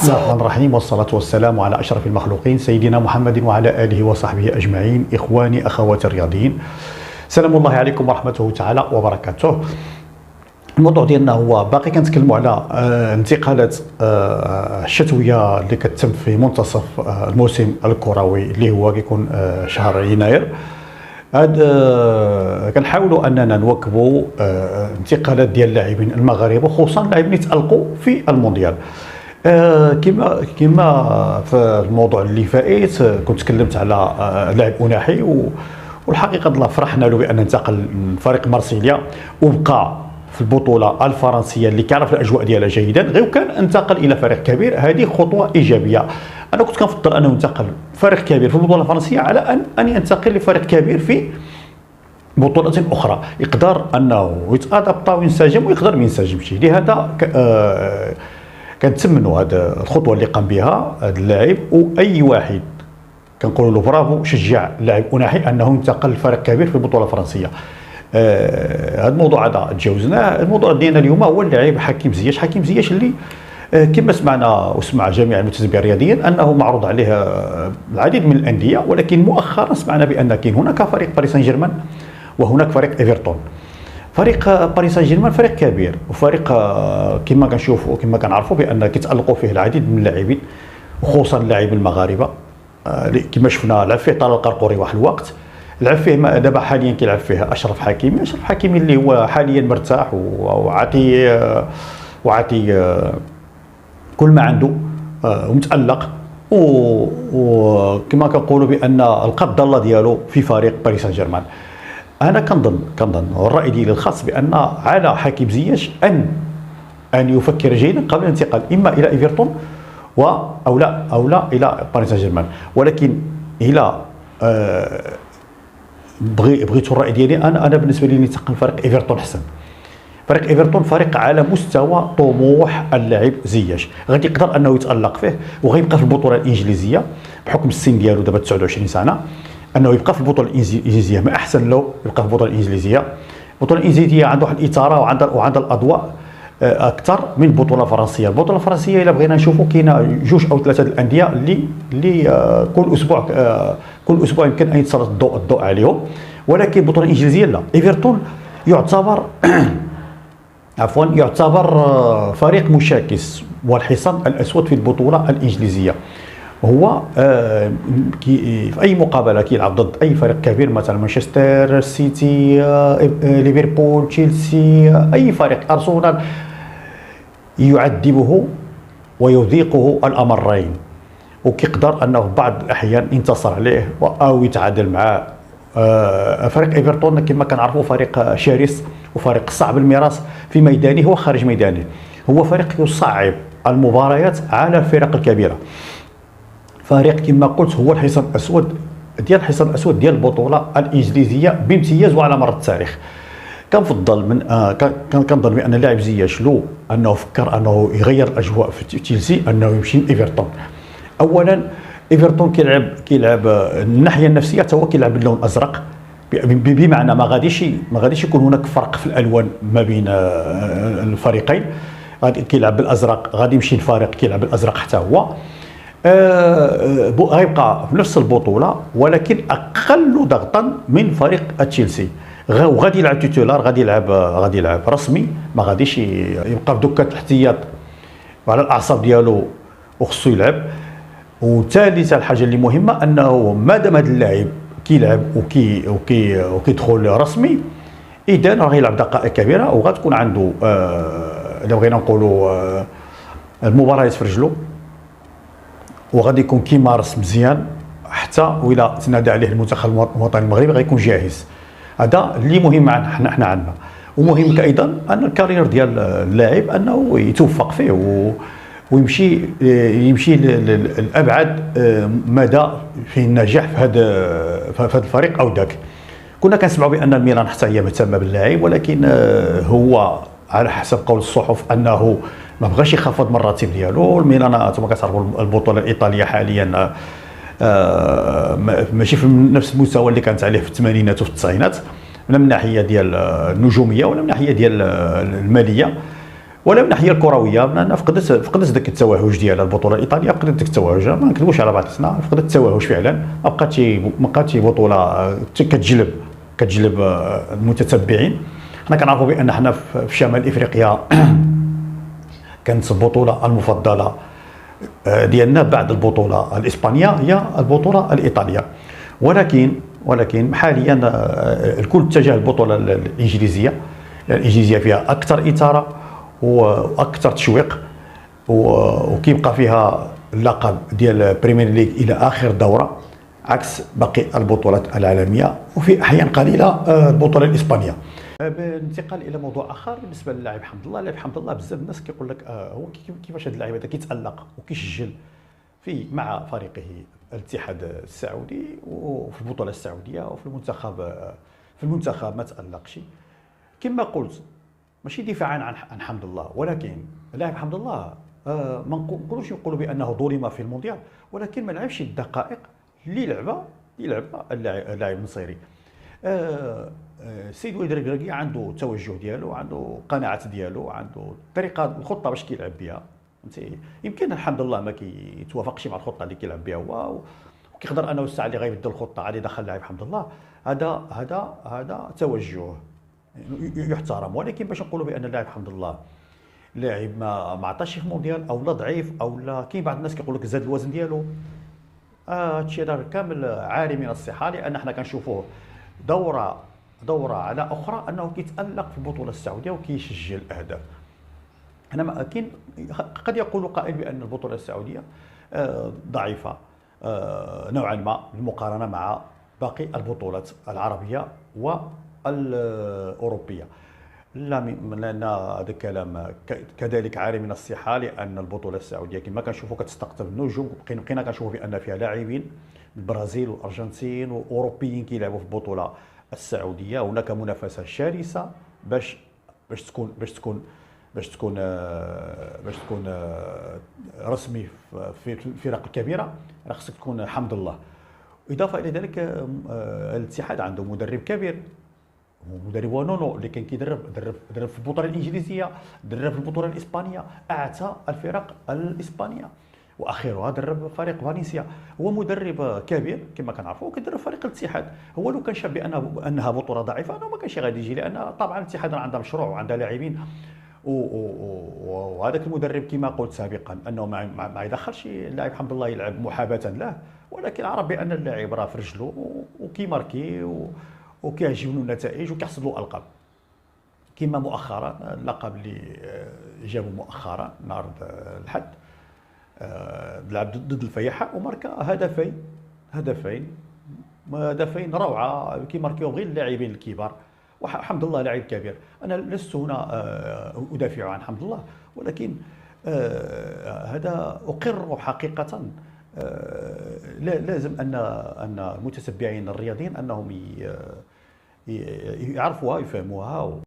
الله الرحمن الرحيم، والصلاة والسلام على أشرف المخلوقين سيدنا محمد وعلى آله وصحبه أجمعين. إخواني أخواتي الرياضيين، سلام الله عليكم ورحمته تعالى وبركاته. الموضوع ديالنا هو باقي كنتكلموا على انتقالات الشتويه اللي كتتم في منتصف الموسم الكروي اللي هو كيكون شهر يناير. كنحاولوا اننا نواكبوا انتقالات ديال اللاعبين المغاربه، خصوصا اللاعبين اللي تالقوا في المونديال. كما في الموضوع اللي فائت كنت تكلمت على لاعب أناحي، والحقيقه الله فرحنا له بان انتقل من فريق مارسيليا وبقى في البطوله الفرنسيه اللي كيعرف الاجواء ديالها جيدا، غير كان انتقل الى فريق كبير. هذه خطوه ايجابيه. انا كنت كنفضل انه ينتقل فريق كبير في البطوله الفرنسيه على ان ينتقل لفريق كبير في بطولة أخرى، يقدر أنه يتأدبط وينسجم، ويقدر ما ينسجمش. لهذا كنتمنوا هذه الخطوة اللي قام بها هذا اللاعب، وأي واحد كنقولوا له برافو، شجع اللاعب أناحي أنه ينتقل لفريق كبير في البطولة الفرنسية. هذا الموضوع هذا تجاوزناه. الموضوع ديالنا اليوم هو اللاعب حكيم زياش. حكيم زياش اللي كما سمعنا وسمع جميع المتابعين الرياضيين انه معروض عليه العديد من الانديه، ولكن مؤخرا سمعنا بان كاين هناك فريق باريس سان جيرمان وهناك فريق ايفرتون. فريق باريس سان جيرمان فريق كبير، وفريق كما كنشوفوا وكما كنعرفوا بان كيتالقوا فيه العديد من اللاعبين، وخصوصا اللاعبين المغاربه. كما شفنا لعب فيه طلال القرقوري واحد الوقت، لعب فيه دابا حاليا كيلعب فيه اشرف حكيمي. اشرف حكيمي اللي هو حاليا مرتاح وعاطي كل ما عنده ومتالق، وكما كنقولوا بان القد ضل ديالو في فريق باريس سان جيرمان. انا كنظن والراي ديالي الخاص بان على حكيم زياش ان يفكر جيدا قبل الانتقال اما الى ايفرتون او لا الى باريس سان جيرمان. ولكن الى بغيتوا الراي ديالي، انا بالنسبه لي ننتقل فريق ايفرتون احسن. فريق ايفرتون فريق على مستوى طموح اللاعب زياش، غادي يقدر انه يتالق فيه، وغيبقى في البطوله الانجليزيه بحكم السن ديالو دابا 29 سنه، انه يبقى في البطوله الانجليزيه. ما احسن له يبقى في البطوله الانجليزيه. البطوله الانجليزيه عندها واحد الاثاره وعندها الاضواء اكثر من البطوله الفرنسيه. البطوله الفرنسيه الا بغينا نشوفوا كاينه جوج او ثلاثه الانديه اللي كل اسبوع يمكن ان يتسلط الضوء عليهم، ولكن البطوله الانجليزيه لا. ايفرتون يعتبر فريق مشاكس والحصان الاسود في البطوله الانجليزيه. هو في اي مقابله كيلعب ضد اي فريق كبير، مثلا مانشستر سيتي، ليفربول، تشيلسي، اي فريق، ارسنال، يعذبه ويذيقه الامرين، وكيقدر انه في بعض الاحيان ينتصر عليه او يتعادل معه. فريق ايفرتون كما كنعرفوا فريق شرس وفريق صعب المراس في ميدانه وخارج ميدانه. هو فريق يصعب المباريات على الفرق الكبيره. فريق كما قلت هو الحصان الاسود ديال البطوله الانجليزيه بامتياز وعلى مر التاريخ. كنظن بان اللاعب زياش لو انه فكر انه يغير الاجواء في تشيلسي انه يمشي لايفرتون. اولا ايفرتون كيلعب الناحيه النفسيه، حتى هو كيلعب باللون الازرق، بمعنى ما غاديش يكون هناك فرق في الالوان ما بين الفريقين. غادي كيلعب بالازرق، غادي يمشي الفريق كيلعب بالازرق حتى هو. غيبقى في نفس البطوله ولكن اقل ضغطا من فريق تشيلسي، وغادي يلعب تيتولار، غادي يلعب رسمي، ما غاديش يبقى في دكه الاحتياط وعلى الاعصاب ديالو، وخصو يلعب. وثالثا الحاجه اللي مهمه انه مادام هذا اللاعب كيلعب وكيدخل رسمي، اذا راه يلعب دقائق كبيره، وغتكون عنده الا بغينا نقولوا المباريات في رجلو، وغادي يكون كيمارس مزيان حتى وإلا تنادى عليه المنتخب الوطني المغربي غيكون جاهز. هذا اللي مهم حنا عندنا. ومهم ايضا ان الكارير ديال اللاعب انه يتوفق فيه ويمشي للابعد مدى في النجاح في هذا الفريق او ذاك. كنا كنسمعوا بان الميلان حتى هي مهتمه باللاعب، ولكن هو على حسب قول الصحف انه ما بغاش يخفض من الراتب ديالو. الميلان كما كتعرفوا البطوله الايطاليه حاليا ماشي في نفس المستوى اللي كانت عليه في الثمانينات وفي التسعينات، لا من ناحيه ديال النجوميه ولا من ناحيه ديال الماليه. ولا من الناحيه الكرويه انا فقدت ذاك التوهج ديال البطوله الايطاليه، فقدت ذاك التوهج، ما نكذبوش على بعضنا، فقدت التوهج فعلا. ما بقاتش بطوله كتجلب المتتبعين. حنا كنعرفوا بان حنا في شمال افريقيا كانت البطوله المفضله ديالنا بعد البطوله الاسبانيه هي البطوله الايطاليه، ولكن حاليا الكل اتجه للبطوله الانجليزيه. الانجليزيه فيها اكثر اثاره واكثر تشويق، وكيبقى فيها اللقب ديال بريمير ليغ الى اخر دوره، عكس باقي البطولات العالميه، وفي احيان قليله البطوله الاسبانيه. بالانتقال الى موضوع اخر بالنسبه للاعب حمد الله. اللاعب حمد الله بزاف الناس كيقول لك هو كيفاش هذا اللاعب هذا كيتالق وكيسجل مع فريقه الاتحاد السعودي وفي البطوله السعوديه وفي المنتخب ما تالقش. كما قلت ماشي دفاعا عن حمد الله، ولكن اللاعب حمد الله ما نقولوش نقولوا بانه ظلم في المونديال، ولكن ما لعبش الدقائق اللي لعبها اللاعب النصيري. السيد وليد الركراكي عنده التوجه ديالو، عنده قناعات ديالو، عنده طريقه الخطه باش كيلعب بها، فهمتي. يمكن الحمد لله ما كيتوافقش مع الخطه اللي كيلعب بها هو، وكيقدر انه الساعه اللي غيبدل الخطه غادي يدخل لاعب حمد الله. هذا توجه يحترم، ولكن باش نقولوا بان اللاعب حمد الله لاعب ما عطاش في المونديال او لا ضعيف او لا، كاين بعض الناس كيقول لك زاد الوزن ديالو، هادشي هذا كامل عاري من الصحه، لان حنا كنشوفوه دوره على اخرى انه كيتالق في البطوله السعوديه وكيسجل اهداف. انا كاين قد يقول قائل بان البطوله السعوديه ضعيفه نوعا ما بالمقارنه مع باقي البطولات العربيه والاوروبيه. لا، لان هذا الكلام كذلك عاري من الصحه، لان البطوله السعوديه كما كنشوفوا كتستقطب النجوم، بقينا كنشوفوا بان فيها لاعبين من البرازيل والارجنتين واوروبيين كيلعبوا في البطوله السعوديه. هناك منافسه شرسه باش تكون رسمي في الفرق الكبيره، راه خصك تكون حمد الله. اضافه الى ذلك الاتحاد عنده مدرب كبير، هو مدرب ونونو اللي كان درب في البطوله الانجليزيه، درب في البطوله الاسبانيه، اعتى الفرق الاسبانيه، واخرها درب فريق فالنسيا. هو مدرب كبير كما كنعرفوا، وكيدرب فريق الاتحاد. هو لو كان شاف بانها بطوله ضعيفه انا ما كانش غادي يجي، لان طبعا الاتحاد عندها مشروع وعندها لاعبين، وهذاك المدرب كما قلت سابقا انه ما يدخلش اللاعب حمد الله يلعب محاباه له، ولكن عرف بان اللاعب راه في رجله وكيماركي وكيعجبني النتائج وكيحصد له القاب، كما مؤخرا اللقب اللي جابوا مؤخرا نهار الحد، لعب ضد الفيحاء وماركا هدفين روعه كيماركيو غير اللاعبين الكبار، وحمد الله لاعب كبير. انا لست هنا ادافع عن حمد الله، ولكن هذا اقر حقيقه. لازم ان المتتبعين الرياضيين انهم يعرفوها ويفهموها.